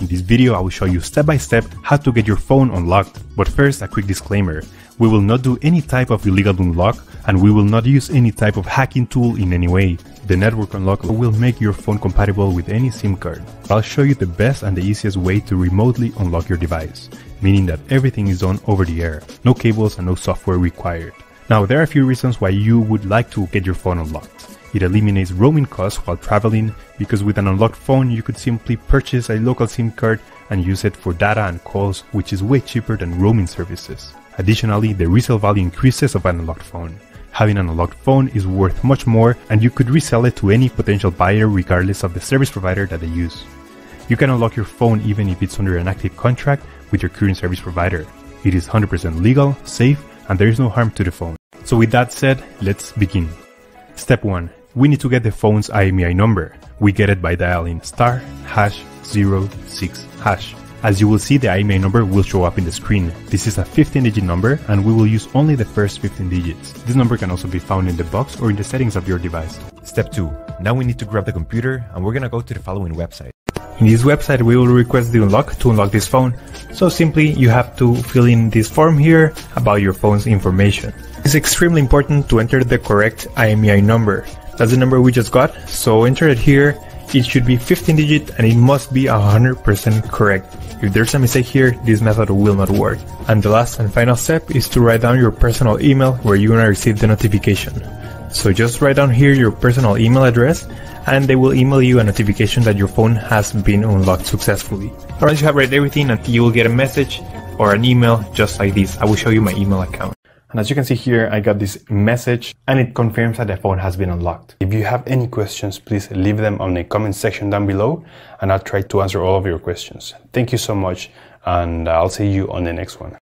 In this video, I will show you step by step how to get your phone unlocked. But first, a quick disclaimer. We will not do any type of illegal unlock, and we will not use any type of hacking tool in any way. The network unlock will make your phone compatible with any SIM card. I'll show you the best and the easiest way to remotely unlock your device, meaning that everything is done over the air, no cables and no software required. Now, there are a few reasons why you would like to get your phone unlocked. It eliminates roaming costs while traveling, because with an unlocked phone you could simply purchase a local SIM card and use it for data and calls, which is way cheaper than roaming services. Additionally, the resale value increases of an unlocked phone. Having an unlocked phone is worth much more, and you could resell it to any potential buyer regardless of the service provider that they use. You can unlock your phone even if it's under an active contract with your current service provider. It is 100% legal, safe, and there is no harm to the phone. So with that said, let's begin. Step 1. We need to get the phone's IMEI number. We get it by dialing *#06#. As you will see, the IMEI number will show up in the screen. This is a 15-digit number, and we will use only the first 15 digits. This number can also be found in the box or in the settings of your device. Step 2. Now we need to grab the computer, and we're gonna go to the following website. In this website, we will request the unlock to unlock this phone. So simply, you have to fill in this form here about your phone's information. It's extremely important to enter the correct IMEI number. That's the number we just got, so enter it here. It should be 15-digit and it must be 100% correct. If there's a mistake here, this method will not work. And the last and final step is to write down your personal email where you're gonna receive the notification. So just write down here your personal email address and they will email you a notification that your phone has been unlocked successfully. Once you have read everything, you will get a message or an email just like this. I will show you my email account. And as you can see here, I got this message and it confirms that the phone has been unlocked. If you have any questions, please leave them on the comment section down below and I'll try to answer all of your questions. Thank you so much, and I'll see you on the next one.